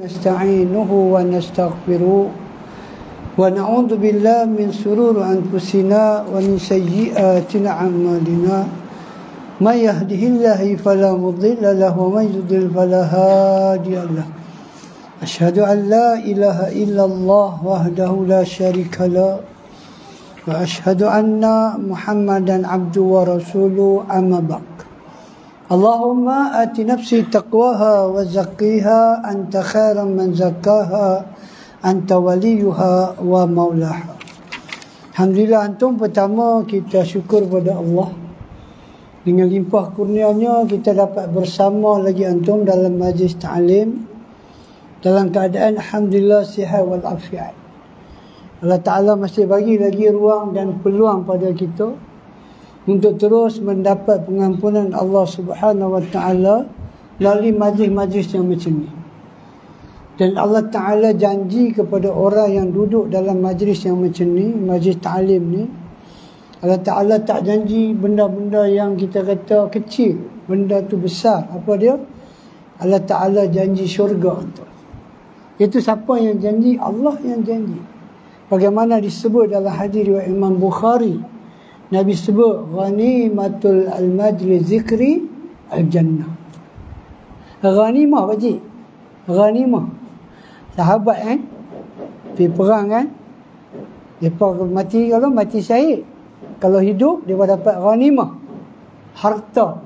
نستعينه ونستغفره ونعوذ بالله من شرور أنفسنا ومن سيئات أعمالنا من يهده الله فلا مضل له ومن يضلل فلا هادي له أشهد أن لا إله إلا الله وحده لا شريك له وأشهد أن محمدا عبده ورسوله أما بعد اللهم آت نفسي تقواها وزكيها أنت خير من زكاها أنت وليها ومولاها. Alhamdulillah antum, pertama kita syukur pada Allah. Dengan limpah kurnianya kita dapat bersama lagi antum dalam majlis ta'lim dalam keadaan alhamdulillah sihat wal afiat. Allah Ta'ala masih bagi lagi ruang dan peluang pada kita untuk terus mendapat pengampunan Allah Subhanahu Wa Ta'ala melalui majlis-majlis yang macam ni. Dan Allah Ta'ala janji kepada orang yang duduk dalam majlis yang macam ni, majlis ta'lim ni, Allah Ta'ala tak janji benda-benda yang kita kata kecil, benda tu besar. Apa dia? Allah Ta'ala janji syurga tu. Itu siapa yang janji? Allah yang janji. Bagaimana disebut dalam hadis riwayat Imam Bukhari, Nabi sebut ghanimatul al-majlis zikri al-jannah. Ghanimah pakcik, ghanimah. Sahabat pergi perang mereka mati, kalau mati syahid, kalau hidup dia dapat ghanimah, harta.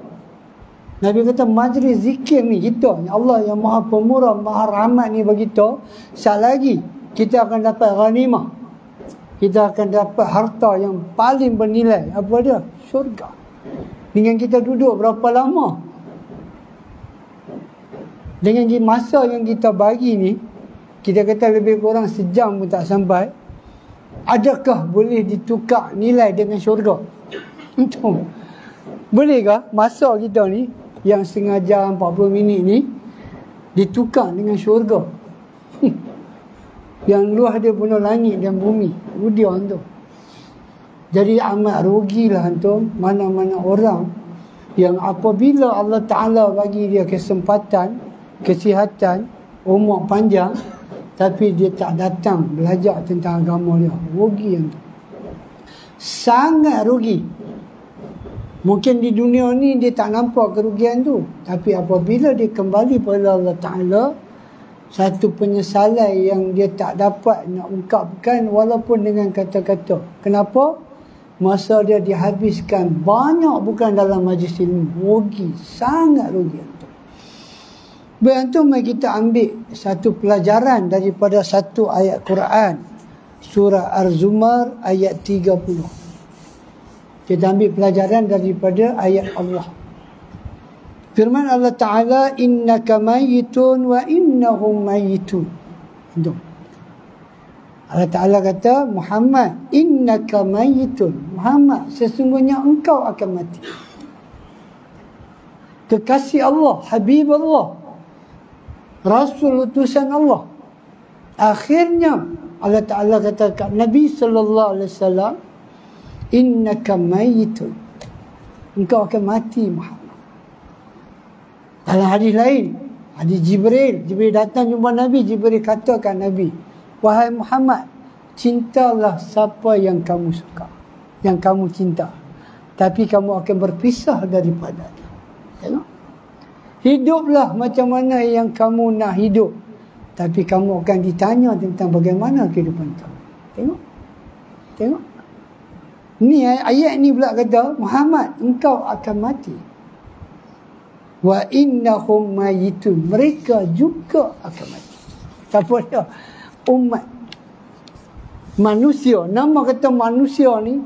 Nabi kata majlis zikir ni kita, Allah yang maha pemurah, maha rahmat ni bagi kita, sekali lagi kita akan dapat ghanimah. Kita akan dapat harta yang paling bernilai. Apa dia? Syurga. Dengan kita duduk berapa lama? Dengan masa yang kita bagi ni, kita kata lebih kurang sejam pun tak sampai. Adakah boleh ditukar nilai dengan syurga? Untung. Bolehkah masa kita ni, yang setengah jam 40 minit ni, ditukar dengan syurga? Yang luas dia penuh langit dan bumi. Rudia tu. Jadi amat rugilah antum mana-mana orang yang apabila Allah Ta'ala bagi dia kesempatan, kesihatan, umur panjang, tapi dia tak datang belajar tentang agama dia. Rugi antum. Sangat rugi. Mungkin di dunia ni dia tak nampak kerugian tu. Tapi apabila dia kembali pada Allah Ta'ala, satu penyesalan yang dia tak dapat nak ungkapkan walaupun dengan kata-kata. Kenapa? Masa dia dihabiskan banyak bukan dalam majlis ilmu. Rugi, sangat rugi. Baik antum, mari kita ambil satu pelajaran daripada satu ayat Quran, surah Az-Zumar ayat 30. Kita ambil pelajaran daripada ayat Allah. Firman Allah Ta'ala, innaka mayitun wa innahum mayitun. Allah Ta'ala kata, Muhammad, innaka mayitun. Muhammad, sesungguhnya engkau akan mati. Kekasih Allah, Habib Allah, Rasul utusan Allah. Akhirnya, Allah Ta'ala kata kat Nabi SAW, innaka mayitun. Engkau akan mati, Muhammad. Dalam hadis lain, hadis Jibril datang jumpa Nabi. Jibril katakan Nabi, wahai Muhammad, cintalah siapa yang kamu suka, yang kamu cinta, tapi kamu akan berpisah daripadanya. Tengok, hiduplah macam mana yang kamu nak hidup, tapi kamu akan ditanya tentang bagaimana kehidupan kamu. Tengok ni ayat ni pula kata, Muhammad, engkau akan mati. Wa innahum mayitun, mereka juga akan mati. Siapa dia? Umat manusia. Nama kata manusia ni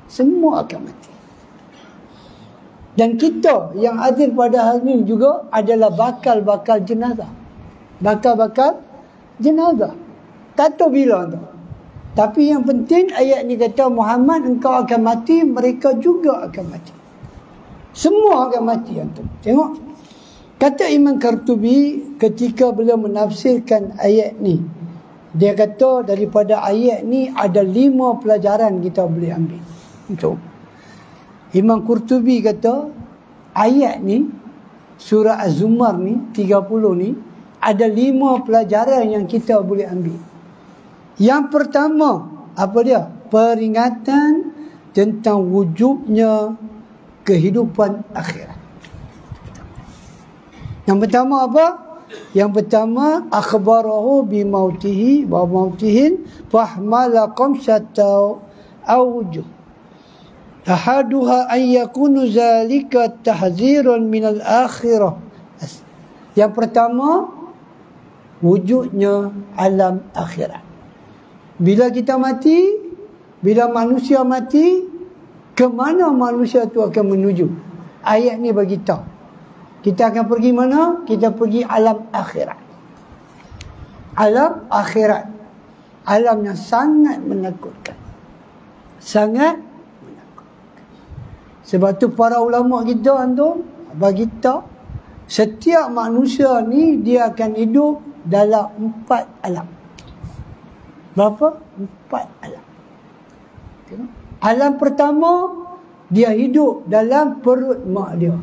semua akan mati. Dan kita yang hadir pada hari ini juga adalah bakal-bakal jenazah. Bakal-bakal jenazah. Tak tahu bila tu. Tapi yang penting ayat ni kata, Muhammad, engkau akan mati, mereka juga akan mati. Semua akan mati antum. Tengok. Kata Imam Qurtubi ketika beliau menafsirkan ayat ni, dia kata daripada ayat ni ada 5 pelajaran kita boleh ambil. Untuk Imam Qurtubi kata ayat ni, surah Az-Zumar ni 30 ni, ada 5 pelajaran yang kita boleh ambil. Yang pertama, apa dia? Peringatan tentang wujudnya kehidupan akhirat. Yang pertama apa? Yang pertama, akhbarahu bimautihi wa mautihin fahmala qamsata awjuh. Ahaduha an yakunu zalika tahziran minal akhirah. Yang pertama, wujudnya alam akhirat. Bila kita mati, bila manusia mati, ke mana manusia tu akan menuju? Ayat ni bagi tahu. Kita akan pergi mana? Kita pergi alam akhirat. Alam akhirat. Alam yang sangat menakutkan. Sangat menakutkan. Sebab tu para ulama kita antum bagi tahu, setiap manusia ni dia akan hidup dalam 4 alam. Berapa? 4 alam. Alam pertama, dia hidup dalam perut mak dia,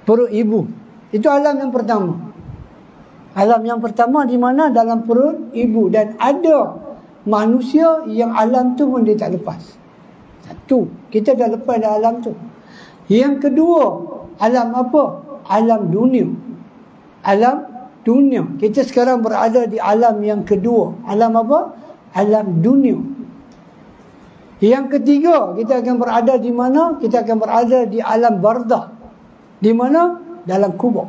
perut ibu. Itu alam yang pertama. Alam yang pertama di mana? Dalam perut ibu. Dan ada manusia yang alam tu pun dia tak lepas. Satu, kita dah lepas dah alam tu. Yang kedua, alam apa? Alam dunia. Alam dunia. Kita sekarang berada di alam yang kedua. Alam apa? Alam dunia. Yang ketiga, kita akan berada di mana? Kita akan berada di alam barzakh. Di mana? Dalam kubur.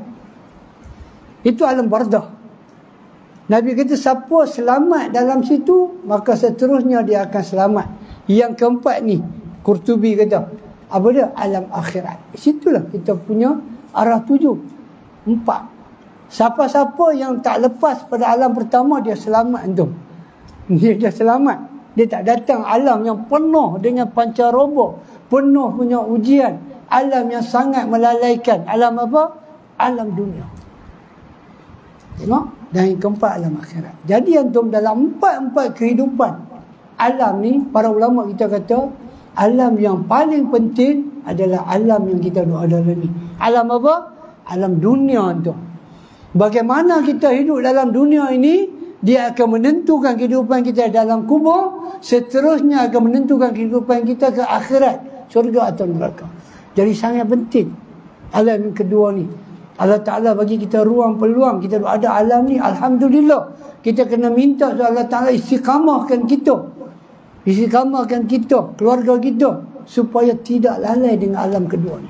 Itu alam barzakh. Nabi kata siapa selamat dalam situ, maka seterusnya dia akan selamat. Yang keempat ni, Qurtubi kata, apa dia? Alam akhirat. Situlah kita punya arah tuju. 4. Siapa-siapa yang tak lepas pada alam pertama, dia selamat tu. Dia dah selamat. Dia tak datang alam yang penuh dengan pancaroba, penuh punya ujian, alam yang sangat melalaikan. Alam apa? Alam dunia. Tengok? Dan yang keempat, alam akhirat. Jadi antum dalam 4 kehidupan alam ni, para ulama kita kata alam yang paling penting adalah alam yang kita ada ni. Alam apa? Alam dunia antum. Bagaimana kita hidup dalam dunia ini, dia akan menentukan kehidupan kita dalam kubur, seterusnya akan menentukan kehidupan kita ke akhirat, syurga atau neraka. Jadi sangat penting alam yang kedua ni. Allah Ta'ala bagi kita ruang peluang, kita ada alam ni, alhamdulillah. Kita kena minta Allah Ta'ala istiqamahkan kita, istiqamahkan kita, keluarga kita, supaya tidak lalai dengan alam kedua ni.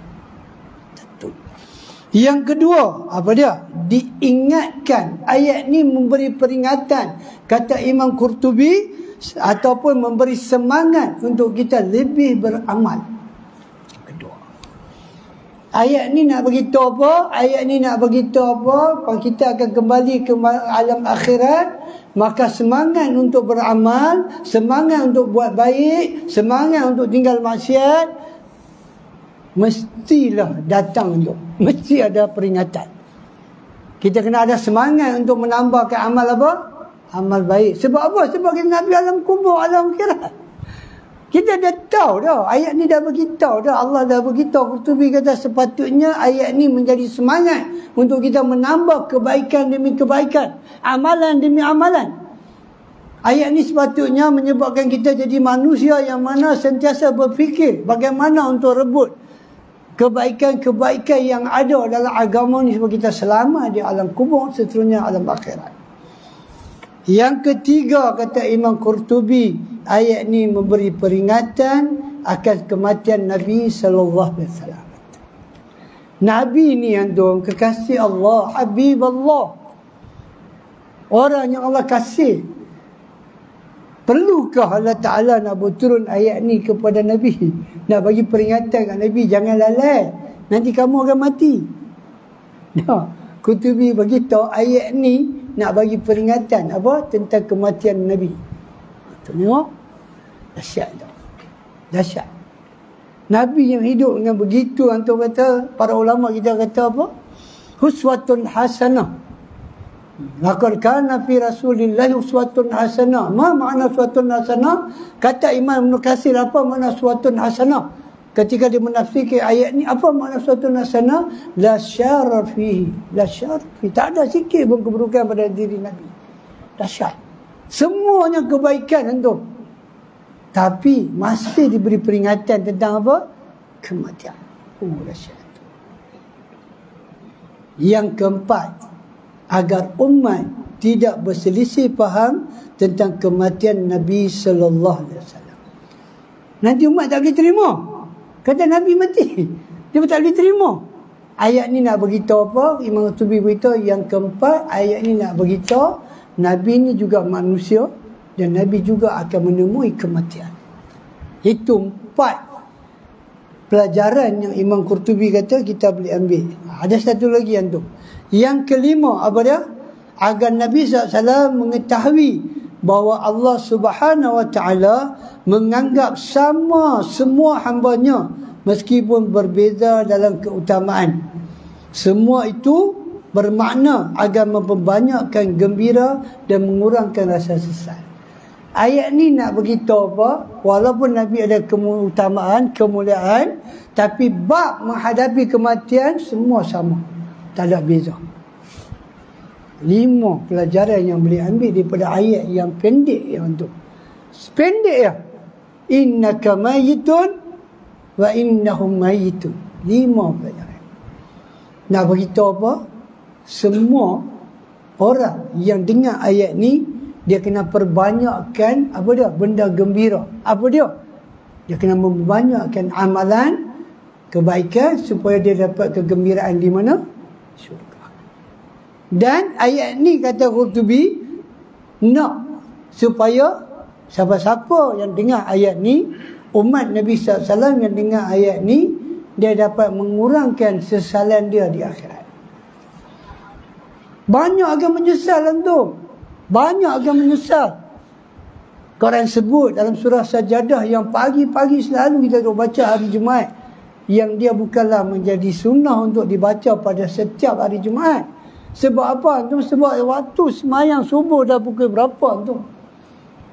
Yang kedua, apa dia? Diingatkan. Ayat ni memberi peringatan, kata Imam Qurtubi, ataupun memberi semangat untuk kita lebih beramal. Kedua. Ayat ni nak beritahu apa? Ayat ni nak beritahu apa? Kalau kita akan kembali ke alam akhirat, maka semangat untuk beramal, semangat untuk buat baik, semangat untuk tinggal maksiat, mestilah datang tu. Mesti ada peringatan. Kita kena ada semangat untuk menambahkan amal apa? Amal baik. Sebab apa? Sebab kita nak pergi alam kubur, alam akhirat. Kita dah tahu dah. Ayat ni dah beritahu dah. Allah dah beritahu. Qurtubi kata sepatutnya ayat ni menjadi semangat untuk kita menambah kebaikan demi kebaikan, amalan demi amalan. Ayat ni sepatutnya menyebabkan kita jadi manusia yang mana sentiasa berfikir bagaimana untuk rebut kebaikan-kebaikan yang ada dalam agama ni supaya kita selamat di alam kubur, seterusnya alam akhirat. Yang ketiga, kata Imam Qurtubi, ayat ni memberi peringatan akan kematian Nabi sallallahu alaihi wasallam. Nabi ni antum kekasih Allah, Habib Allah, orang yang Allah kasih. Perlukah Allah Ta'ala nak berturun ayat ni kepada Nabi? Nak bagi peringatan kat Nabi, jangan lalai, nanti kamu akan mati. Nah, Qurtubi bagi tahu ayat ni nak bagi peringatan apa? Tentang kematian Nabi. Tengok, dahsyat tak? Dahsyat. Nabi yang hidup dengan begitu, antum kata, para ulama kita kata apa? Uswatun hasanah. Laqad kana fi Rasulillahi uswatun hasanah. Ma makna uswatun hasanah? Kata Imam Ibn Katsir, apa makna uswatun hasanah? ketika dia menafsirkan ayat ni, apa makna suatun hasanah? La syarra fihi, la syarra fihi. Tak ada sikit pun keburukan pada diri Nabi. Dahsyat. Semuanya kebaikan antum. Tapi masih diberi peringatan tentang apa? Kematian. Dahsyat. Yang keempat, agar umat tidak berselisih faham tentang kematian Nabi sallallahu alaihi wasallam. Nanti umat tak boleh terima. Kata Nabi mati. Dia tak boleh terima. Ayat ni nak beritahu apa? Imam Qurtubi beritahu yang keempat, ayat ni nak beritahu Nabi ni juga manusia dan Nabi juga akan menemui kematian. Itu 4 pelajaran yang Imam Qurtubi kata kita boleh ambil. Ada satu lagi antum. Yang kelima apa dia? Agar Nabi SAW mengetahui bahawa Allah Subhanahu Wa Taala menganggap sama semua hamba-Nya meskipun berbeza dalam keutamaan. Semua itu bermakna agar memperbanyakkan gembira dan mengurangkan rasa sesal. Ayat ni nak beritahu apa? Walaupun Nabi ada keutamaan, kemuliaan, tapi bab menghadapi kematian semua sama. Tak ada beza. 5 pelajaran yang boleh ambil daripada ayat yang pendek yang tu. Pendek ya. Innaka mayitun wa innahum mayitun. 5 pelajaran. Nak beritahu apa? Semua orang yang dengar ayat ni, dia kena perbanyakkan apa dia? Benda gembira. Apa dia? Dia kena membanyakkan amalan kebaikan supaya dia dapat kegembiraan di mana? Syurga. Dan ayat ni kata Qurtubi nak supaya siapa-siapa yang dengar ayat ni, umat Nabi SAW yang dengar ayat ni, dia dapat mengurangkan sesalan dia di akhirat. Banyak akan menyesal antum. Banyak akan menyesal. Quran sebut dalam surah Sajadah yang pagi-pagi selalu kita duk baca hari Jumaat, yang dia bukanlah menjadi sunnah untuk dibaca pada setiap hari Jumaat. Sebab apa antum? Sebab waktu semayang subuh dah pukul berapa antum?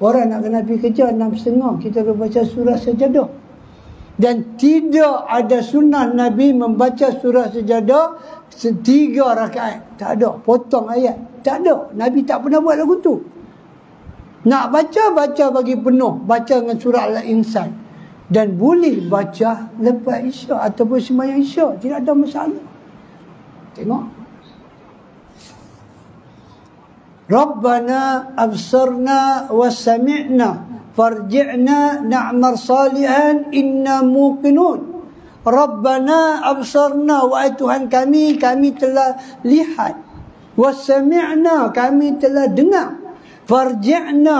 Orang nak kena pergi kerja 6.30, kita duk baca surah Sajadah. Dan tidak ada sunnah Nabi membaca surah Sajadah 3 rakaat. Tak ada. Potong ayat. Tak ada. Nabi tak pernah buat lagu tu. Nak baca bagi penuh. Baca dengan surah Al-Insan. Dan boleh baca lepas Isyak ataupun sembahyang Isyak. Tidak ada masalah. Tengok. Rabbana absarna wa sami'na farji'na na'mal salihan inna muqinun. Rabbana absarna, wahai Tuhan kami telah lihat. Wa sami'na, kami telah dengar. Farji'na,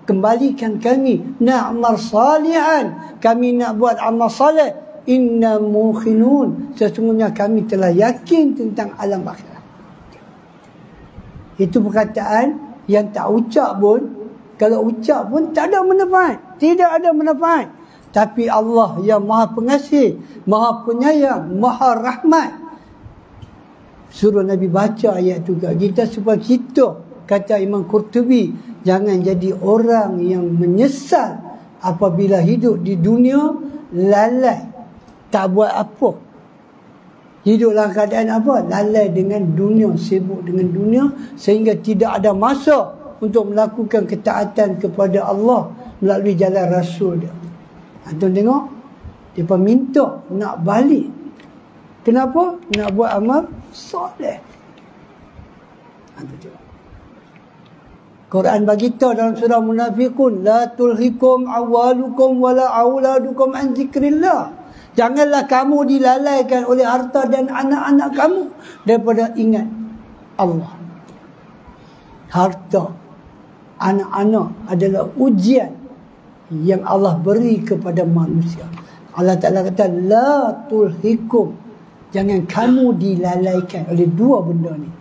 kembalikan kami. Na'mal salihan, kami nak buat amal salih. Inna muqinun, sesungguhnya kami telah yakin tentang alam akhirat. Itu perkataan yang tak ucap pun, kalau ucap pun tak ada manfaat. Tidak ada manfaat. Tapi Allah yang Maha Pengasih, Maha Penyayang, Maha Rahmat, suruh Nabi baca ayat tu kat kita supaya kita, kata Imam Qurtubi, jangan jadi orang yang menyesal apabila hidup di dunia lalai, tak buat apa. Hidup dalam keadaan apa? Lalai dengan dunia, sibuk dengan dunia, sehingga tidak ada masa untuk melakukan ketaatan kepada Allah melalui jalan Rasul dia. Antum tengok, dia minta nak balik. Kenapa? Nak buat amal soleh. Antum tengok. Quran bagi tahu dalam surah Munafiqun, la tulhikum awalukum wala auladukum an zikrillah. Janganlah kamu dilalaikan oleh harta dan anak-anak kamu daripada ingat Allah. Harta, anak-anak adalah ujian yang Allah beri kepada manusia. Allah Ta'ala kata, la tulhikum, jangan kamu dilalaikan oleh 2 benda ni.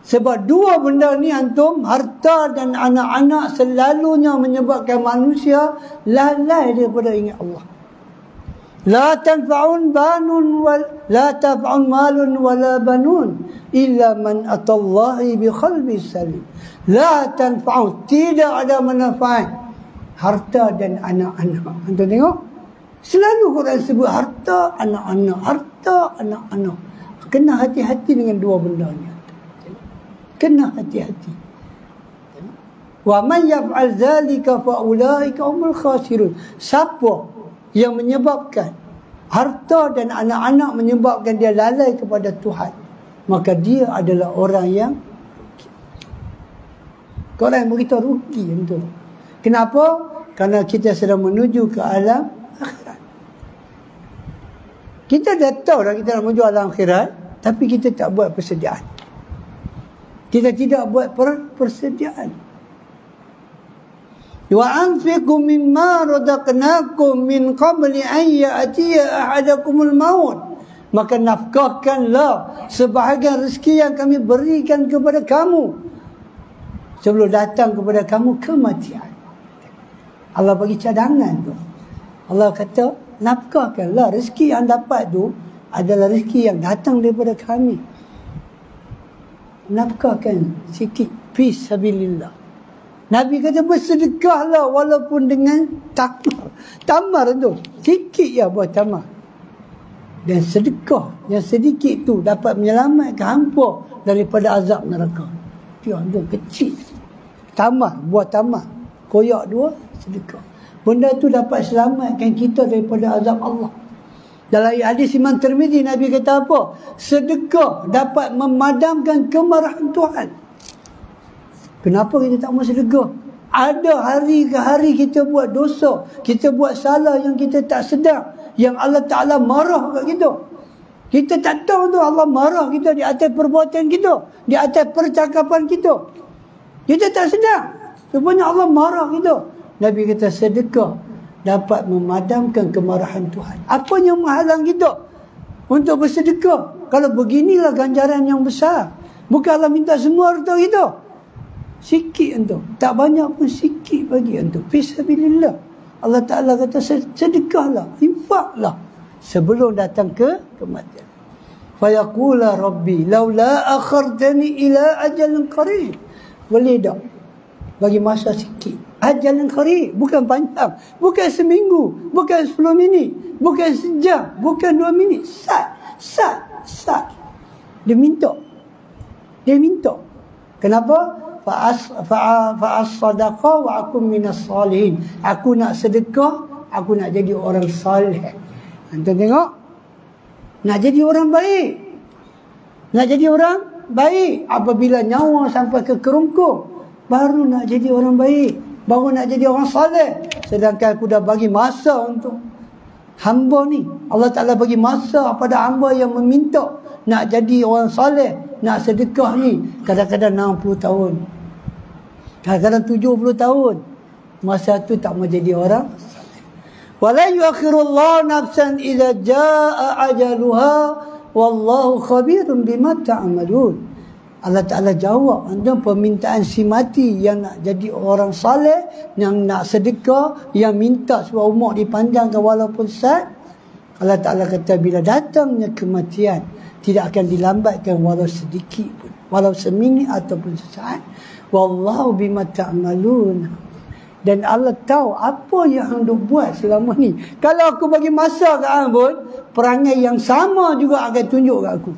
Sebab 2 benda ni antum, harta dan anak-anak, selalunya menyebabkan manusia lalai daripada ingat Allah. La tanfa'un malun wala banun illa man atallahi bi qalbi salim. La tanfa'un, tidak ada manfaat harta dan anak-anak. Antum tengok, Selalu Quran sebut harta anak-anak, harta anak-anak. Kena hati-hati dengan dua benda ni. Kena hati-hati. Wa man yaf'al zalika fa ulaika humul khasirun. Siapa yang menyebabkan harta dan anak-anak menyebabkan dia lalai kepada Tuhan, maka dia adalah orang yang Quran beritahu rugi itu. Kenapa? Kerana kita sedang menuju ke alam akhirat. Kita dah tahu dah kita nak menuju alam akhirat, tapi kita tak buat persediaan. Kita tidak buat persediaan. Wa anfiqu mimma razaqnakum min qabli an ya'tiya ahadakumul maut. Maka nafkahkanlah sebahagian rezeki yang kami berikan kepada kamu sebelum datang kepada kamu kematian. Allah bagi cadangan tu. Allah kata, nafkahkanlah rezeki yang dapat tu adalah rezeki yang datang daripada kami. Nafkahkan sikit fi sabilillah. Nabi kata bersedekahlah walaupun dengan tamar. Tamar tu sikit ya buat tamar. Dan sedekah yang sedikit tu dapat menyelamatkan hampa daripada azab neraka. Dia tu kecil. Tamar, buat tamar. Koyak dua, sedekah. Benda tu dapat selamatkan kita daripada azab Allah. Dalam hadis Imam Tirmizi, Nabi kata apa? Sedekah dapat memadamkan kemarahan Tuhan. Kenapa kita tak mau sedekah? Ada hari ke hari kita buat dosa, kita buat salah yang kita tak sedar, yang Allah Ta'ala marah kat kita. Kita tak tahu tu Allah marah kita di atas perbuatan kita, di atas percakapan kita. Kita tak sedar. Rupanya Allah marah kita. Nabi kata sedekah dapat memadamkan kemarahan Tuhan. Apa yang menghalang kita untuk bersedekah? Kalau beginilah ganjaran yang besar. Bukan Allah minta semua harta kita. Sikit untuk. Tak banyak pun sikit bagi untuk. Fisabilillah. Allah Ta'ala kata sedekahlah. Infaklah. Sebelum datang ke kematian. Fayaqula Rabbi laula akhartani ila ajalin qarib. Boleh tak? Bagi masa sikit. Ajalin qarib. Bukan panjang. Bukan seminggu. Bukan 10 minit. Bukan sejam. Bukan 2 minit. Sat. Dia minta. Kenapa? Fa'as-sadaqa wa akum minas salihin. Aku nak sedekah, aku nak jadi orang salih. Antum tengok? Nak jadi orang baik. Nak jadi orang baik. Apabila nyawa sampai ke kerungkung, baru nak jadi orang baik. Baru nak jadi orang salih. Sedangkan aku dah bagi masa untuk hamba ni. Allah Ta'ala bagi masa pada hamba yang meminta nak jadi orang salih, nak sedekah ni. Kadang-kadang 60 tahun. Kadang-kadang 70 tahun. Masa tu tak mau jadi orang salih. Wala yuakhirullahu nafsan idza jaa ajaluha wallahu khabirun bima ta'malun. Allah Ta'ala jawab tentang permintaan si mati yang nak jadi orang saleh, yang nak sedekah, yang minta supaya umur dipanjangkan walaupun sat. Allah Ta'ala kata bila datangnya kematian, tidak akan dilambatkan walau sedikit pun, walau seminit ataupun sesaat. Wallahu bima ta'malun. Dan Allah tahu apa yang hendak buat selama ni. Kalau aku bagi masa kat hang pun, perangai yang sama juga akan tunjuk kat aku.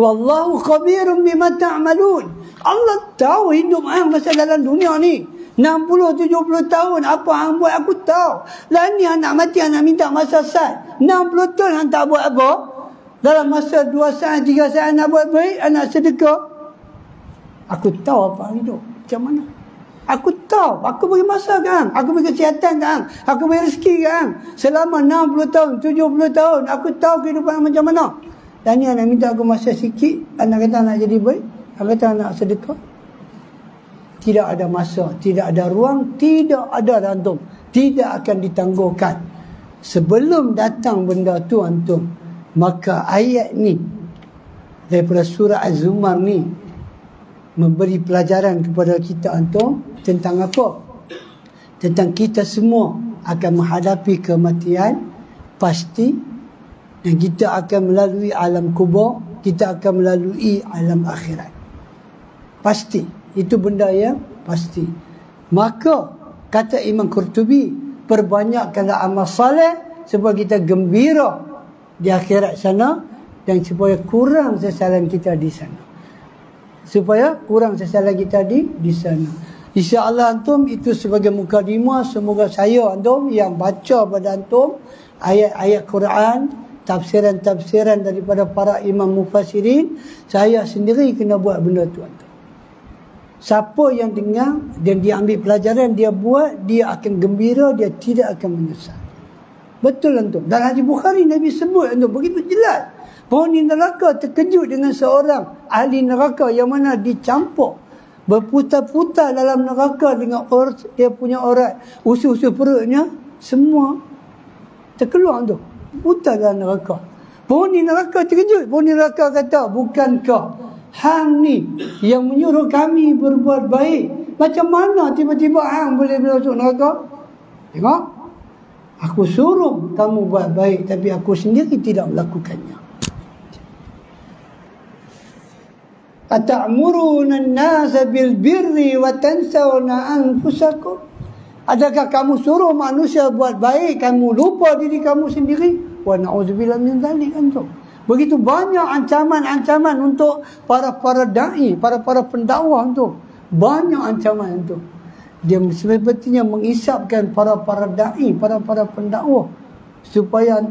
Wallahu khabirun bima ta'malun. Allah tahu hidup hang masa dalam dunia ni 60-70 tahun. Apa hang buat aku tahu. Lah ni anak mati, anak minta masa sat 60 tahun hang tak buat apa. Dalam masa 2 saat 3 saat nak buat baik, anak sedekah. Aku tahu apa hidup macam mana. Aku tahu. Aku bagi masa kan, aku bagi kesihatan kan, aku bagi rezeki kan. Selama 60 tahun 70 tahun aku tahu kehidupan macam mana. Dan ni anak minta aku masa sikit, anak kata nak jadi baik, anak kata nak sedekah. Tidak ada masa, tidak ada ruang, tidak ada antum, tidak akan ditangguhkan. Sebelum datang benda tu antum, maka ayat ni daripada surah Az-Zumar ni memberi pelajaran kepada kita antum tentang apa? Tentang kita semua akan menghadapi kematian pasti. Dan kita akan melalui alam kubur, kita akan melalui alam akhirat. Pasti. Itu benda yang pasti. Maka, kata Imam Qurtubi, perbanyakkanlah amal soleh supaya kita gembira di akhirat sana, dan supaya kurang sesalan kita di sana. Supaya kurang sesalan kita di sana. InsyaAllah antum itu sebagai mukadimah. Semoga saya antum yang baca pada antum ayat-ayat Quran, tafsiran-tafsiran daripada para imam mufassirin, saya sendiri kena buat benda tu antum. Siapa yang dengar dan dia ambil pelajaran, dia buat, dia akan gembira, dia tidak akan menyesal. Betul antum. Dan hadis Bukhari Nabi sebut antum begitu jelas. Penghuni neraka terkejut dengan seorang ahli neraka yang mana dicampur, berputar-putar dalam neraka dengan dia punya orat, usus-usus perutnya semua terkeluar tu, putar dalam neraka. Penghuni neraka terkejut. Penghuni neraka kata, bukankah hang ni yang menyuruh kami berbuat baik? Macam mana tiba-tiba hang boleh masuk neraka? Tengok, aku suruh kamu buat baik, tapi aku sendiri tidak melakukannya. Atamuruna an-nasa bil birri wa tansawna anfusakum? Adakah kamu suruh manusia buat baik, kamu lupa diri kamu sendiri? Wa na'udzubillah min dzalik antum. Begitu banyak ancaman-ancaman untuk para dai, para pendakwah tu. Banyak ancaman tu. Dia sepertinya mengisapkan para dai, para pendakwah supaya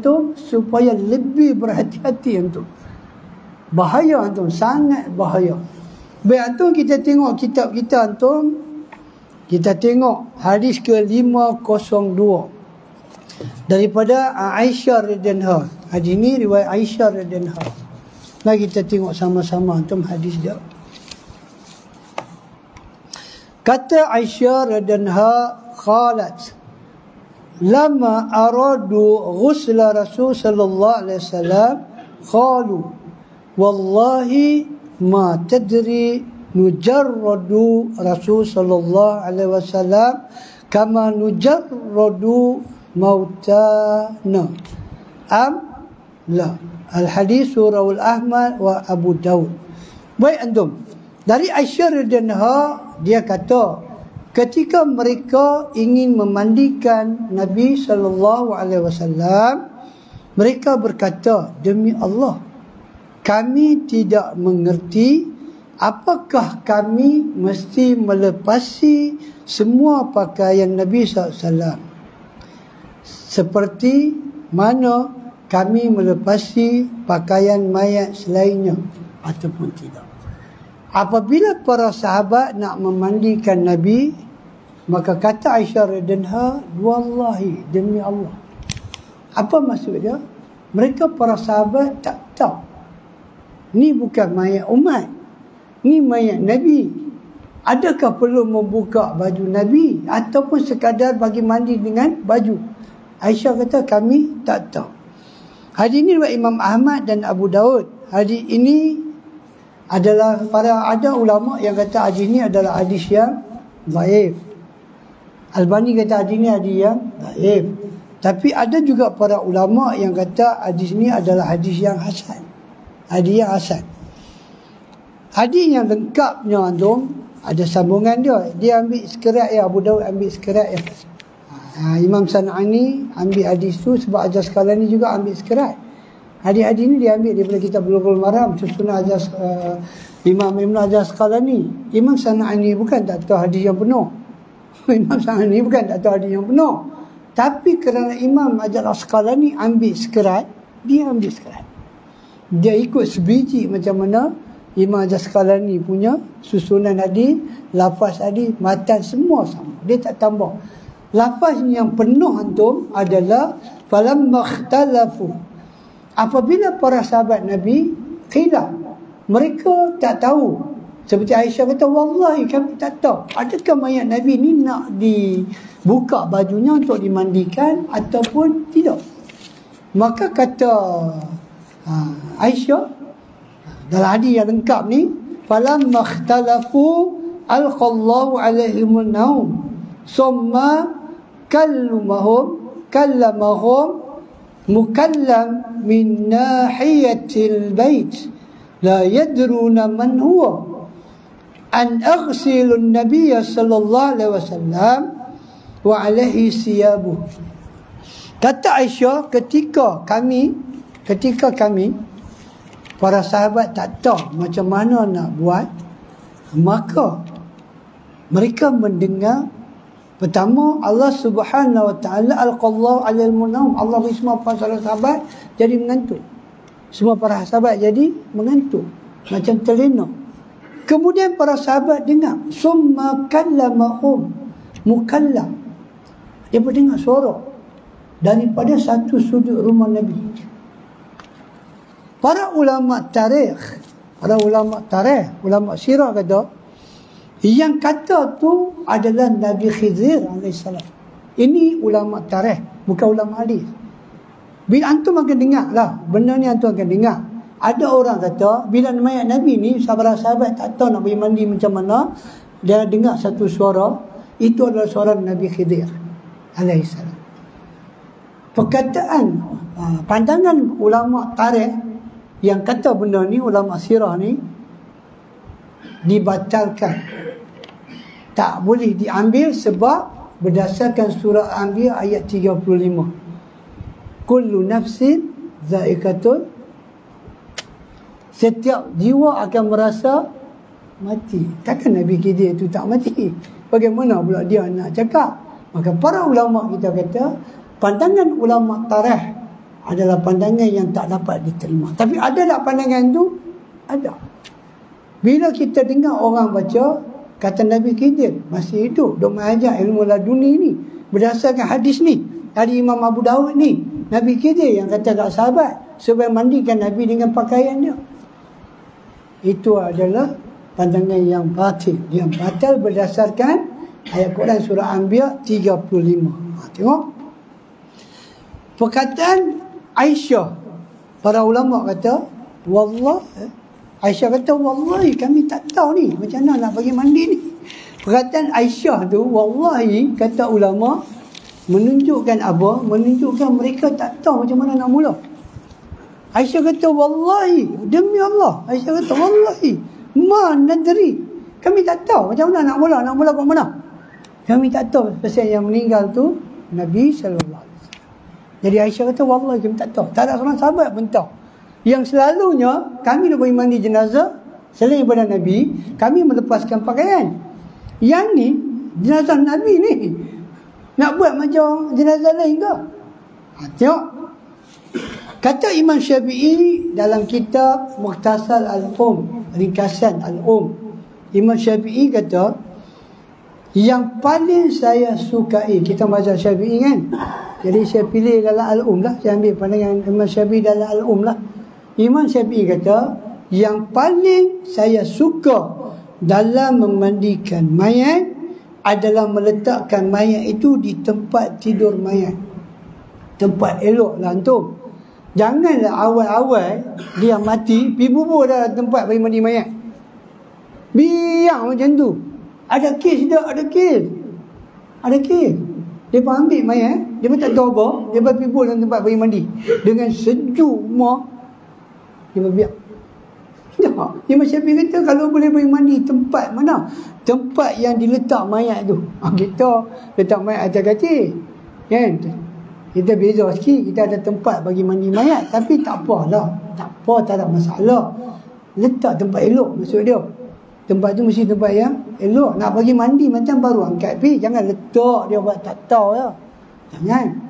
lebih berhati-hati antum. Bahaya antum, sangat bahaya. Baik antum, kita tengok kitab kita antum. Kita tengok hadis ke-502 daripada Aisyah radhiyallahu anha. Hadis ini riwayat Aisyah radhiyallahu anha. Mari kita tengok sama-sama antum hadis dia. Kata Aisyah radhiyallahu anha, qalat lama aradu ghusla Rasul sallallahu alaihi wasallam qalu wallahi ma tadri nujarradu Rasul sallallahu alaihi wasallam kama nujarradu mautana la. Al-hadis rawal Ahmad wa Abu Daud. Baik antum, dari Aisyah radhiyallahu anha, dia kata ketika mereka ingin memandikan Nabi sallallahu alaihi wasallam, mereka berkata, demi Allah, kami tidak mengerti apakah kami mesti melepasi semua pakaian Nabi SAW seperti mana kami melepasi pakaian mayat selainnya ataupun tidak. Apabila para sahabat nak memandikan Nabi, maka kata Aisyah radhiyallahu anha, wallahi, demi Allah. Apa maksud dia? Mereka para sahabat tak tahu. Ni bukan mayat umat, ni mayat Nabi. Adakah perlu membuka baju Nabi ataupun sekadar bagi mandi dengan baju? Aisyah kata, kami tak tahu. Hadis ini riwayat Imam Ahmad dan Abu Daud. Hadis ini adalah, ada ulama yang kata hadis ini adalah hadis yang dhaif. Albani kata hadis ini hadis yang dhaif. Tapi ada juga para ulama yang kata hadis ini adalah hadis yang hasan. Hadis yang hasan. Hadis yang lengkapnya antum, ada sambungan dia. Dia ambil sekerat ya, Abu Daud ambil sekerat ya. Imam San'ani ambil hadis tu sebab Ajar Asqalani juga ambil sekerat. Hadis-hadis ni dia ambil daripada kitab Bulughul Maram, susunan Imam Ibn Ajar Asqalani. Imam San'ani bukan tak tahu hadis yang penuh. Imam San'ani bukan tak tahu hadis yang penuh. Tapi kerana Imam Ajar Asqalani ambil sekerat, dia ambil sekerat. Dia ikut sebiji macam mana Imam Ajar Asqalani punya susunan hadis, lafaz hadis, matan semua sama. Dia tak tambah. Lafaz yang penuh antum adalah falamma ikhtalafu. Apabila para sahabat Nabi khilaf, mereka tak tahu. Seperti Aisyah kata, wallahi kami tak tahu adakah mayat Nabi ni nak dibuka bajunya untuk dimandikan ataupun tidak. Maka kata Aisyah dalam hadis yang lengkap ni, falamma ikhtalafu alqallahu alaihimun naum summa kallamahum mukallam min nahiyatil bait la yadruna man huwa an aghsilu an-nabiy sallallahu alaihi wasallam wa alaihi siyabuh. Kata Aisyah, ketika kami para sahabat tak tahu macam mana nak buat, maka mereka mendengar pertama Allah Subhanahu wa taala alqallahu alal munam, Allah beri semua para sahabat jadi mengantuk. Semua para sahabat jadi mengantuk, macam terlena. Kemudian para sahabat dengar, summa kallamahum mukallam. Dia mendengar suara daripada satu sudut rumah Nabi. Para ulama tarikh, ulama sirah kata, yang kata tu adalah Nabi Khidir alaihissalam. Ini ulama tarikh, bukan ulama hadis. Bila antum akan dengar lah, benda ni antum akan dengar. Ada orang kata, bila mayat Nabi ni, sahabat-sahabat tak tahu nak pergi mandi macam mana, dia dengar satu suara, itu adalah suara Nabi Khidir alaihissalam. Perkataan, pandangan ulama tarikh yang kata benda ni, ulama sirah ni, dibatalkan. Tak boleh diambil sebab berdasarkan surah Anbiya ayat 35. Kullu nafsin za'iqatul, setiap jiwa akan merasa mati. Takkan Nabi Khidir itu tak mati? Bagaimana pula dia nak cakap? Maka para ulama kita kata, pandangan ulama tarikh adalah pandangan yang tak dapat diterima. Tapi ada tak pandangan tu? Ada. Bila kita dengar orang baca, kata Nabi Khidir masih hidup, duk mengajar ilmu laduni ni, berdasarkan hadis ni dari Imam Abu Dawud ni, Nabi Khidir yang kata kat sahabat supaya mandikan Nabi dengan pakaian dia. Itu adalah pandangan yang batil. Yang batal berdasarkan ayat Quran surah Anbiya 35. Tengok perkataan Aisyah. Para ulama kata, Aisyah kata, wallahi kami tak tahu ni macam mana nak bagi mandi ni. Perkataan Aisyah tu, wallahi, kata ulama, menunjukkan apa? Menunjukkan mereka tak tahu macam mana nak mula. Aisyah kata, wallahi, demi Allah. Aisyah kata, wallahi, ma nadri. Kami tak tahu macam mana nak mula kat mana. Kami tak tahu pasal yang meninggal tu Nabi SAW. Jadi Aisyah kata, wallahi kami tak tahu. Tak ada seorang sahabat pun tahu. Yang selalunya kami dah pergi mandi jenazah selain daripada Nabi, kami melepaskan pakaian. Yang ni jenazah Nabi ni nak buat macam jenazah lain ke? Tengok. Kata Imam Syafi'i dalam kitab Mukhtasar Al-Um, ringkasan Al-Um, Imam Syafi'i kata, yang paling saya sukai, kita baca Syafi'i kan, jadi saya pilih dalam Al-Um lah, saya ambil pandangan Imam Syafi'i dalam Al-Um lah. Imam Syafi'i kata, yang paling saya suka dalam memandikan mayat adalah meletakkan mayat itu di tempat tidur mayat. Tempat elok lah antum. Janganlah awal-awal dia mati, pergi bubur dalam tempat bagi mandi mayat. Biar macam tu. Ada kes tak? Ada kes. Dia pun ambil mayat, dia pun tak tahu apa, dia pun pergi bubur dalam tempat bagi mandi. Dengan sejuk mak, dia pun biar. Tak. Imam Syafi'i kata kalau boleh bagi mandi tempat mana? Tempat yang diletak mayat tu. Kita letak mayat atas katil. Kan? Kita beza sikit, kita ada tempat bagi mandi mayat, tapi tak apalah. Tak apa, tak ada masalah. Letak tempat elok maksud dia. Tempat tu mesti tempat yang elok. Nak bagi mandi macam baru angkat pi, jangan letak dia buat tak tahu lah. Jangan.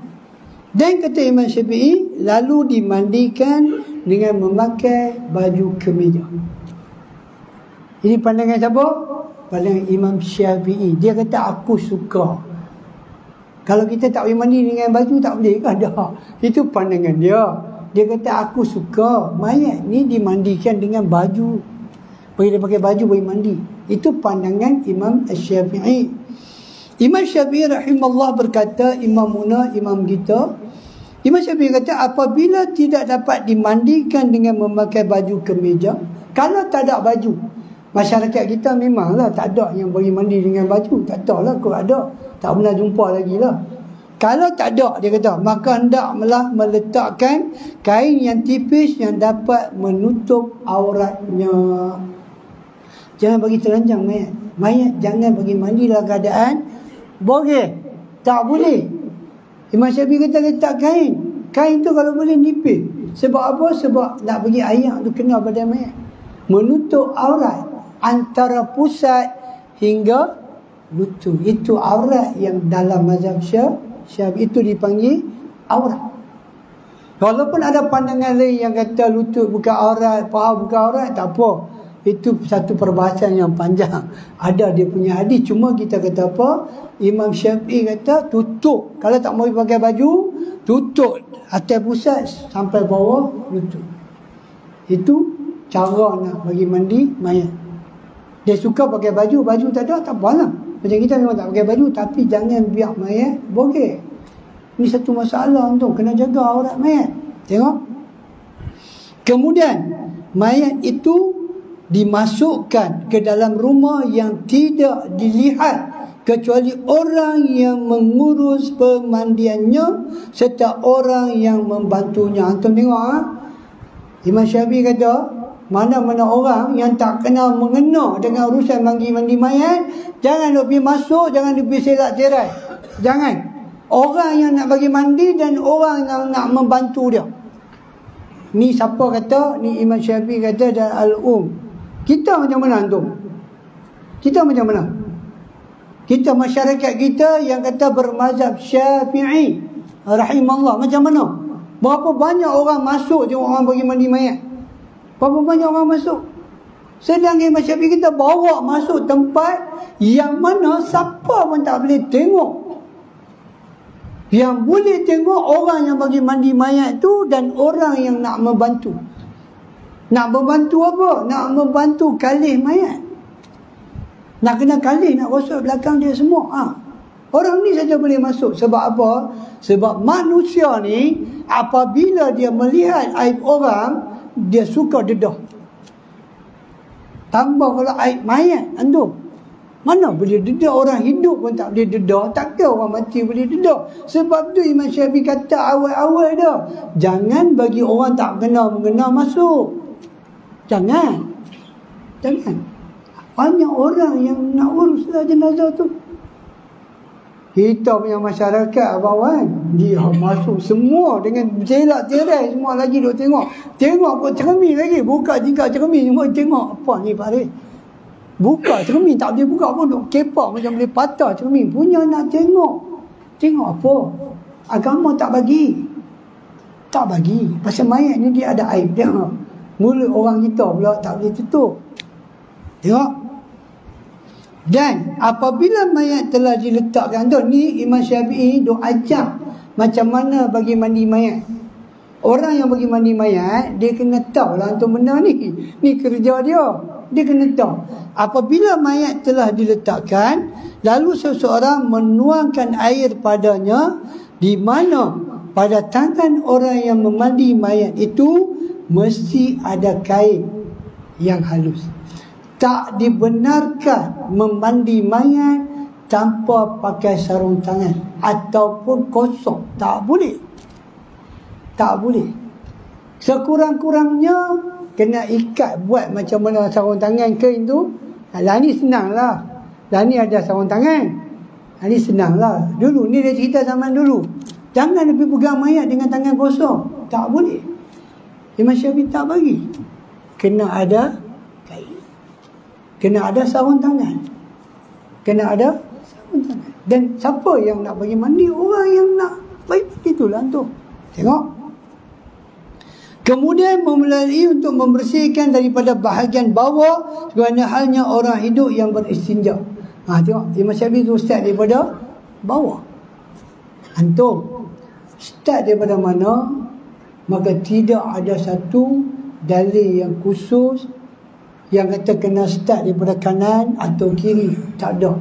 Dan kata Imam Syafi'i, lalu dimandikan dengan memakai baju kemeja. Ini pandangan siapa? Pandangan Imam Syafi'i. Dia kata aku suka. Kalau kita tak boleh mandi dengan baju tak boleh kan? Dah. Itu pandangan dia. Dia kata aku suka mayat ni dimandikan dengan baju. Bagi dia pakai baju bagi mandi. Itu pandangan Imam Syafi'i. Imam Syafi'i rahimahullah berkata, imamuna, imam kita, Imam Syafi'i kata apabila tidak dapat dimandikan dengan memakai baju kemeja, kalau tak ada baju, masyarakat kita memanglah tak ada yang bagi mandi dengan baju, tak tahulah kau ada, tak pernah jumpa lagi lah. Kalau tak ada, dia kata, maka hendaklah meletakkan kain yang tipis yang dapat menutup auratnya. Jangan bagi telanjang mayat. Mayat jangan bagi mandi dalam keadaan bogeh. Tak boleh. Imam Syafi'i kata letak kain. Kain tu kalau boleh nipis. Sebab apa? Sebab nak bagi air tu kena pada mayat. Menutup aurat antara pusat hingga lutut. Itu aurat yang dalam mazhab Syafi'i itu dipanggil aurat. Walaupun ada pandangan lain yang kata lutut bukan aurat, paha bukan aurat, tak apa. Itu satu perbahasan yang panjang. Ada dia punya hadis. Cuma kita kata apa? Imam Syafi'i kata tutup. Kalau tak mau pakai baju, tutup atas pusat sampai bawah lutut. Itu cara nak bagi mandi mayat. Dia suka pakai baju, baju tak ada, tak apalah. Macam kita memang tak pakai baju, tapi jangan biar mayat bogel. Ini satu masalah tu, kena jaga aurat mayat. Tengok. Kemudian mayat itu dimasukkan ke dalam rumah yang tidak dilihat kecuali orang yang mengurus pemandiannya serta orang yang membantunya. Antum tengok Imam Syafi'i kata mana-mana orang yang tak kenal mengena dengan urusan mandi mayat, jangan dia pergi masuk, jangan dia pergi selak terai. Jangan. Orang yang nak bagi mandi dan orang yang nak membantu dia. Ni siapa kata? Ni Imam Syafi'i kata dan Kita macam mana antum? Kita macam mana? Kita masyarakat kita yang kata bermazhab Syafi'i rahimahullah, macam mana? Berapa banyak orang masuk tengok orang bagi mandi mayat? Berapa banyak orang masuk? Sedangkan Imam Syafi'i kita bawa masuk tempat yang mana siapa pun tak boleh tengok. Yang boleh tengok orang yang bagi mandi mayat tu dan orang yang nak membantu. Nak membantu apa? Nak membantu kalih mayat. Nak kena kalih, nak rosak belakang dia semua. Orang ni saja boleh masuk. Sebab apa? Sebab manusia ni apabila dia melihat aib orang, dia suka dedah. Tambah kalau aib mayat antum. Mana boleh dedah? Orang hidup pun tak boleh dedah. Takkan orang mati boleh dedah. Sebab tu Imam Syafi'i kata awal-awal dah, jangan bagi orang tak kenal-mengena masuk. Jangan. Banyak orang yang nak uruslah jenazah tu. Kita punya masyarakat abawan, dia masuk semua dengan jelak tirai semua lagi duk tengok. Tengok pun cermin lagi. Buka tingkap cermin semua tengok. Apa ni Pak Rin? Buka cermin tak boleh buka pun duk kepak macam boleh patah cermin. Punya nak tengok. Tengok apa? Agama tak bagi. Tak bagi. Pasal mayat ni dia ada aib dia. Mulut orang kita pula tak boleh tutup. Tengok. Dan apabila mayat telah diletakkan tu, ni Imam Syafi'i duk ajak macam mana bagi mandi mayat. Orang yang bagi mandi mayat, dia kena tahu lah antum benda ni. Ni kerja dia. Dia kena tahu. Apabila mayat telah diletakkan, lalu seseorang menuangkan air padanya, di mana pada tangan orang yang memandi mayat itu mesti ada kain yang halus. Tak dibenarkan memandi mayat tanpa pakai sarung tangan ataupun kosong. Tak boleh. Tak boleh. Sekurang-kurangnya kena ikat, buat macam mana sarung tangan kain tu. Lah ni senang lah. Lah ni ada sarung tangan. Lah ni senang lah. Dulu ni dia cerita zaman dulu. Jangan lebih pegang mayat dengan tangan kosong. Tak boleh. Imam Syafi'i tak bagi. Kena ada kain. Kena ada sarung tangan. Kena ada sarung tangan. Dan siapa yang nak bagi mandi? Orang yang nak baik. Itulah tu. Tengok. Kemudian memelalui untuk membersihkan daripada bahagian bawah sebagaimana halnya orang hidup yang beristinja. Tengok. Imam Syafi'i tu start daripada bawah. Antum start daripada mana? Maka tidak ada satu dalil yang khusus yang kata kena start daripada kanan atau kiri. Tak ada.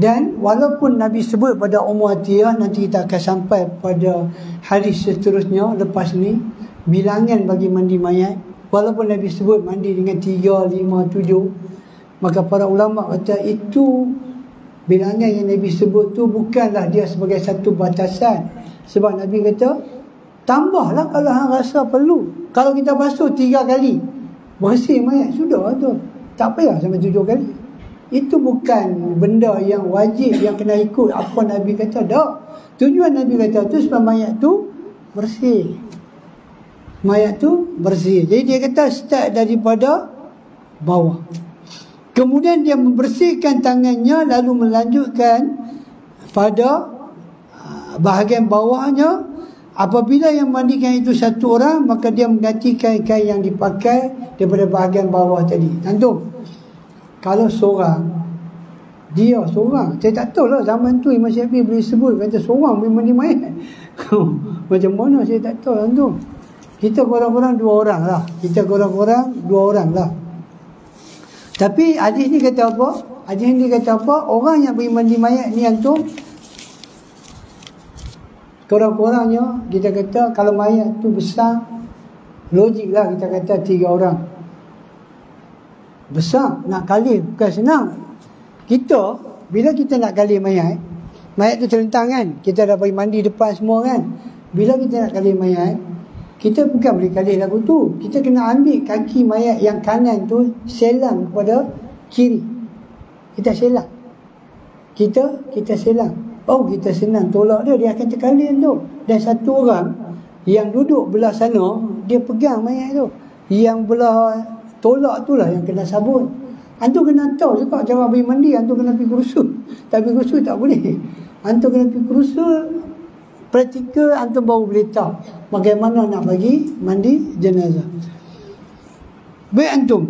Dan walaupun Nabi sebut pada Ummu Atiyah, nanti kita akan sampai pada hadis seterusnya lepas ni, bilangan bagi mandi mayat. Walaupun Nabi sebut mandi dengan 3, 5, 7, maka para ulama kata itu bilangan yang Nabi sebut tu bukanlah dia sebagai satu batasan. Sebab Nabi kata tambahlah kalau hang rasa perlu. Kalau kita basuh 3 kali bersih mayat, sudah tu. Tak payah sampai 7 kali. itu bukan benda yang wajib yang kena ikut apa Nabi kata. Tak. Tujuan Nabi kata tu supaya mayat tu bersih. Mayat tu bersih. Jadi dia kata start daripada bawah. Kemudian dia membersihkan tangannya lalu melanjutkan pada bahagian bawahnya. Apabila yang mandikan itu satu orang, maka dia mengganti kain-kain yang dipakai daripada bahagian bawah tadi. Antum, kalau seorang, dia seorang, saya tak tahu lah zaman tu Imam Syafi'i boleh sebut kata seorang boleh mandi mayat. Macam mana saya tak tahu antum. Kita kurang-kurang 2 orang lah. Tapi hadis ni kata apa? Hadis ni kata apa? Orang yang pergi mandi mayat ni antum, kurang-kurangnya kita kata kalau mayat tu besar, logik lah kita kata 3 orang. Besar, nak kali bukan senang. Kita, bila kita nak kali mayat tu terlentang kan, kita dah pergi mandi depan semua kan. Bila kita nak kali mayat, kita bukan boleh kali lagu tu. Kita kena ambil kaki mayat yang kanan tu, selang kepada kiri. Kita selang. Kita selang. Oh, kita senang tolak dia akan terkalin tu. Dan satu orang yang duduk belah sana, dia pegang mayat tu. Yang belah tolak tu lah yang kena sabun. Antum kena tahu sebab cara pergi mandi, antum kena pergi kerusul. Tapi kerusul tak boleh. Antum kena pergi kerusul, praktikal antum baru boleh tahu bagaimana nak bagi mandi jenazah. Baik antum,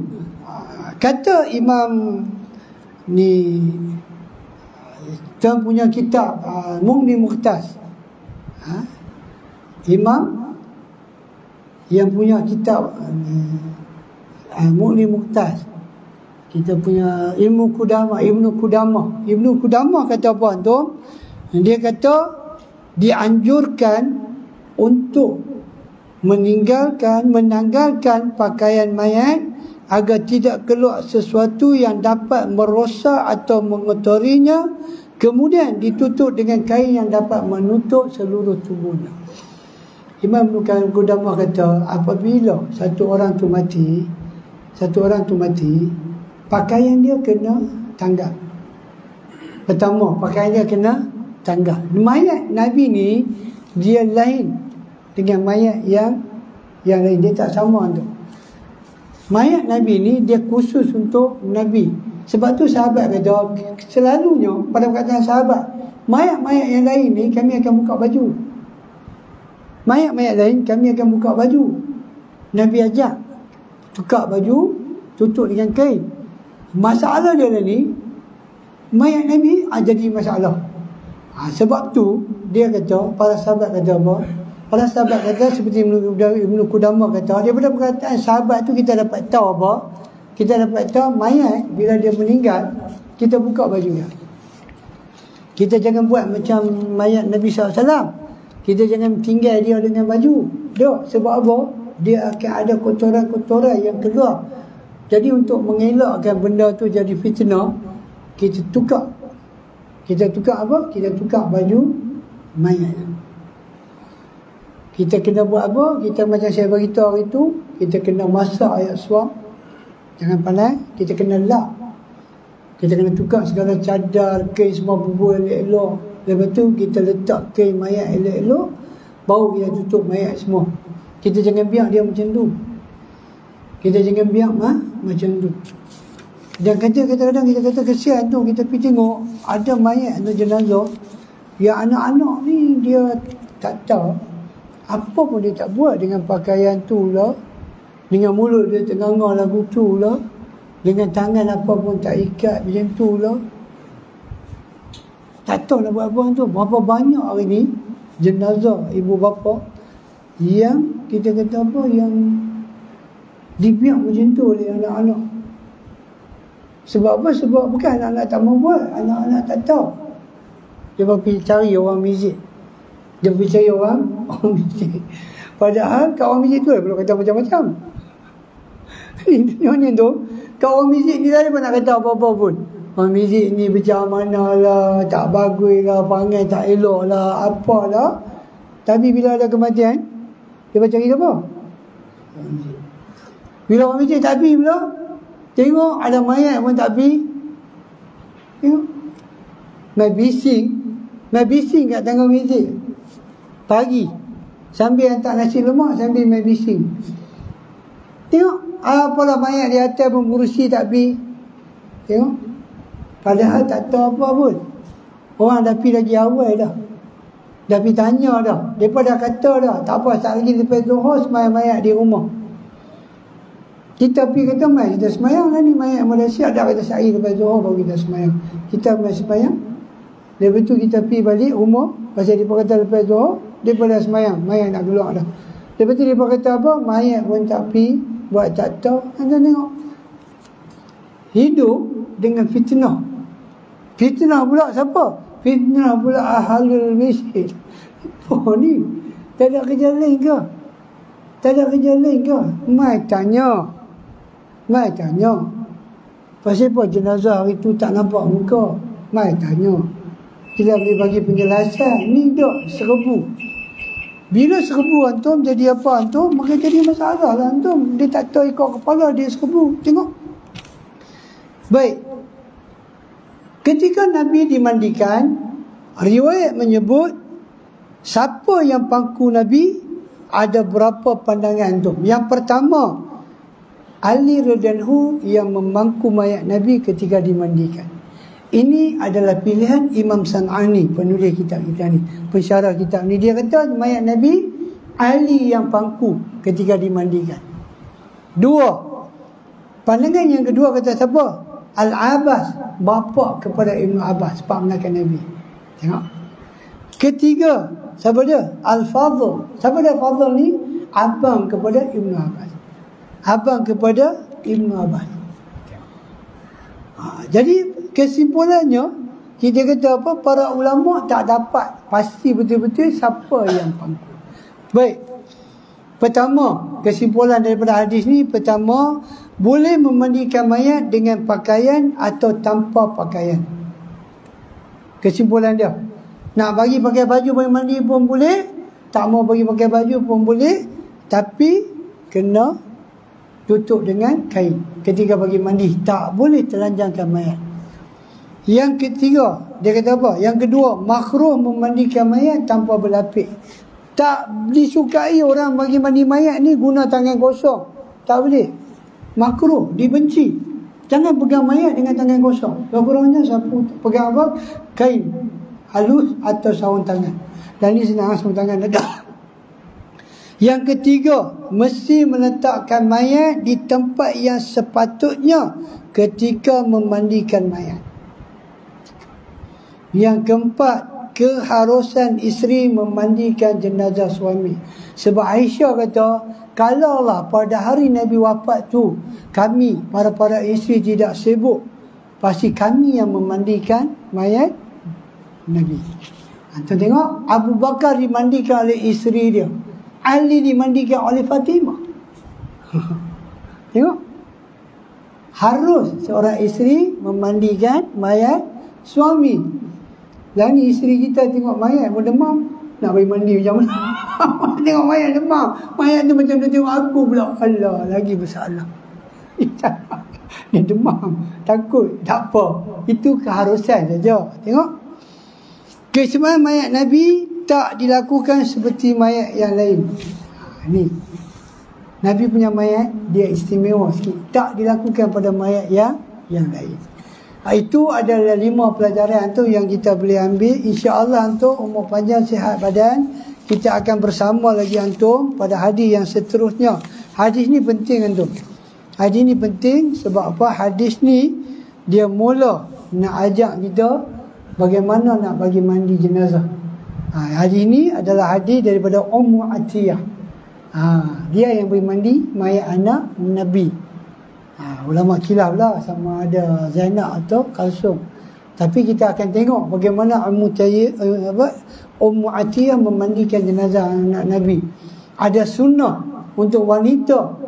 kata Imam ni kita punya kitab Mughni Mukhtas, Imam yang punya kitab Mughni Mukhtas, kita punya Ibnu Qudamah kata apa antum? Dia kata dianjurkan untuk menanggalkan pakaian mayat agar tidak keluar sesuatu yang dapat merosak atau mengotorinya. Kemudian ditutup dengan kain yang dapat menutup seluruh tubuhnya. Imam Ibn Qudamah kata, apabila satu orang tu mati, pakaian dia kena tanggal. Pertama, pakaian dia kena tanggal. Mayat Nabi ni dia lain dengan mayat yang lain. Dia tak sama tu. Mayat Nabi ni dia khusus untuk Nabi. Sebab tu sahabat kata, selalunya pada perkataan sahabat, mayat-mayat yang lain ni kami akan buka baju. Mayat-mayat lain kami akan buka baju. Nabi ajak buka baju, tutup dengan kain. Masalah dia ni, mayat Nabi jadi masalah. Sebab tu dia kata, para sahabat kata apa? Para sahabat kata seperti Ibnu Qudamah kata, daripada perkataan sahabat tu kita dapat tahu apa? Kita dapat tahu mayat bila dia meninggal, kita buka baju dia. Kita jangan buat macam mayat Nabi SAW. Kita jangan tinggal dia dengan baju. Sebab apa? Dia akan ada kotoran-kotoran yang keluar. Jadi untuk mengelakkan benda tu jadi fitnah, kita tukar. Kita tukar apa? Kita tukar baju mayat. Kita kena buat apa? Kita macam saya beritahu hari tu, kita kena masak ayat suam. Jangan pandai, kita kena lap. Kita kena tukar segala cadar, kain semua bubur elok-elok. Lepas tu kita letak kain mayat elok-elok, baru kita tutup mayat semua. Kita jangan biar dia macam tu. Macam tu. Dan kadang-kadang kita kata kesian tu, kita pergi tengok ada mayat atau jenazah yang anak-anak ni dia tak tahu apa pun dia tak buat dengan pakaian tu lah. Dengan mulut dia tengah-tengah lagu tu lah. Dengan tangan apa pun tak ikat macam tu lah. Tak tahu nak buat apa tu. Berapa banyak hari ni jenazah ibu bapa yang kita kata apa, yang dibiak macam tu oleh anak-anak. Sebab apa? Sebab bukan anak-anak tak mau buat, anak-anak tak tahu. Dia pergi cari orang masjid. Dia pergi cari orang masjid. Padahal kat orang masjid tu belum kata macam-macam. Ini tu, kat orang masjid ni tak ada nak kata apa-apa pun. Orang masjid ni macam mana lah, tak bagus lah, panggil tak elok lah, apalah. Tapi bila ada kematian, dia baca cerita apa? Bila orang masjid tak pergi pula, tengok ada mayat pun tak pergi, Tengok. Mai bising kat tangga meja. Pagi. Sambil hantar nasi lemak, sambil mai bising. Tengok. Apalah mayat di atas mengurusi tak pergi. Tengok. Padahal tak tahu apa pun. Orang dah pergi lagi awal dah. Dah pergi tanya dah. Mereka dah kata dah. Tak apa, tak lagi lepas Zuhur semayang mayat di rumah. Kita pergi kata, mai kita semayang lah ni. Mayat Malaysia dah kata sehari lepas Zuhur baru kita semayang. Kita mai semayang. Lepas tu kita pergi balik rumah. Pasal mereka kata lepas Zuhur, mereka dah semayang. Mayat nak keluar dah. Lepas tu mereka kata apa? Mayat pun tak pergi. Buat tak tahu. Anda tengok. Hidup dengan fitnah. Fitnah pula siapa? Fitnah pula ahlul miskin. Oh ni, tak ada kerja lain ke? Tak ada kerja lain ke? Mai tanya. Pasal apa jenazah hari tu tak nampak muka? Mai tanya. Kita boleh bagi penjelasan. Ni dah 1000. Bila 1000 antum jadi apa antum, maka jadi masalah lah antum. Dia tak tahu ikut kepala dia 1000. Tengok. Baik. Ketika Nabi dimandikan, riwayat menyebut siapa yang pangku Nabi, ada berapa pandangan tu. Yang pertama, Ali radhiyallahu yang memangku mayat Nabi ketika dimandikan. Ini adalah pilihan Imam San'ani, penulis kitab kita ni, pensyarah kitab ni. Dia kata mayat Nabi, Ali yang pangku ketika dimandikan. Dua, pandangan yang kedua kata siapa? Al-Abbas, bapa kepada Ibnu Abbas, pak menakan Nabi. Tengok. Ketiga, siapa dia? Al-Fadl. Siapa dia Fadl ni? Abang kepada Ibnu Abbas. Abang kepada Ibnu Abbas. Jadi kesimpulannya, kita kata apa? Para ulama tak dapat pasti betul-betul siapa yang pangku. Baik. Pertama, kesimpulan daripada hadis ni, pertama, boleh memandikan mayat dengan pakaian atau tanpa pakaian. Kesimpulan dia. Nak bagi pakai baju boleh mandi pun boleh. Tak mau bagi pakai baju pun boleh. Tapi kena tutup dengan kain ketika bagi mandi. Tak boleh telanjangkan mayat. Yang ketiga, dia kata apa? Yang kedua, makruh memandikan mayat tanpa berlapik. Tak disukai orang bagi mandi mayat ni guna tangan kosong. Tak boleh. Makruh, dibenci. Jangan pegang mayat dengan tangan kosong. Kurang-kurangnya sapu pegang apa? Kain halus atau sarung tangan. Dan ni senang, sarung tangan letak. Yang ketiga, mesti meletakkan mayat di tempat yang sepatutnya ketika memandikan mayat. Yang keempat, keharusan isteri memandikan jenazah suami. Sebab Aisyah kata, kalaulah pada hari Nabi wafat tu kami para isteri tidak sibuk, pasti kami yang memandikan mayat Nabi. Antum tengok, Abu Bakar dimandikan oleh isteri dia, Ali dimandikan oleh Fatimah. Tengok, harus seorang isteri memandikan mayat suami. Dan isteri kita tengok mayat pun demam, nak bagi mandi macam mana? Tengok mayat demam, mayat tu macam dia tengok aku pula. Allah, lagi bersalah. Dia demam, takut, tak apa. Itu keharusan saja. Tengok, kesemuanya mayat Nabi tak dilakukan seperti mayat yang lain. Ni Nabi punya mayat dia istimewa sikit, tak dilakukan pada mayat yang lain. Itu adalah 5 pelajaran tu yang kita boleh ambil. InsyaAllah antum umur panjang, sihat badan. Kita akan bersama lagi antum pada hadis yang seterusnya. Hadis ni penting antum. Hadis ni penting sebab apa? Hadis ni dia mula nak ajak kita bagaimana nak bagi mandi jenazah. Hadis ni adalah hadis daripada Ummu Atiyah. Dia yang bagi mandi mayat anak Nabi. Ulama khilaf lah sama ada Zainab atau Kalsum. Tapi kita akan tengok bagaimana Ummu Atiyah memandikan jenazah anak Nabi. Ada sunnah untuk wanita.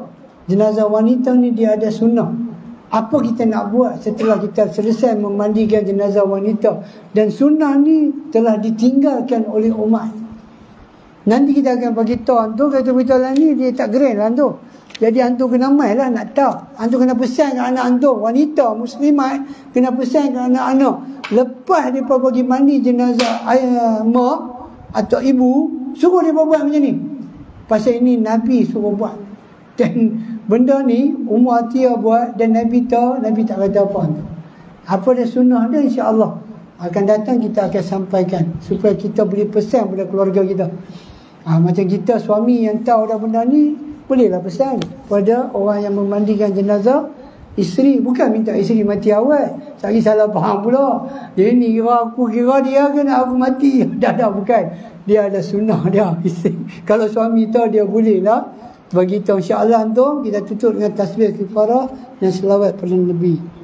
Jenazah wanita ni dia ada sunnah. Apa kita nak buat setelah kita selesai memandikan jenazah wanita? Dan sunnah ni telah ditinggalkan oleh umat. Nanti kita akan bagi tahu antum, kata beritahu lah ni dia tak grand lah antum. Jadi antum kena mai lah nak tahu. Antum kena pesan ke anak antum, wanita muslimat kena pesan ke anak-anak. Lepas dia bagi mandi jenazah mak atau ibu, suruh dia buat macam ni. Pasal ini Nabi suruh buat. Dan benda ni Umar Atiyah buat dan Nabi tahu, Nabi tak kata apa. Apa dia sunnah dia, insya-Allah akan datang kita akan sampaikan supaya kita boleh pesan pada keluarga kita. Macam kita suami yang tahu dah benda ni, bolehlah pesan pada orang yang memandikan jenazah isteri. Bukan minta isteri mati awal, saya salah faham pula. Dia ni kira dia ke nak aku mati. Dah bukan. Dia ada sunnah dia. Kalau suami tahu dia bolehlah bagi tahu. Insya-Allah tu kita tutup dengan tasbih kifarah dan selawat pada Nabi.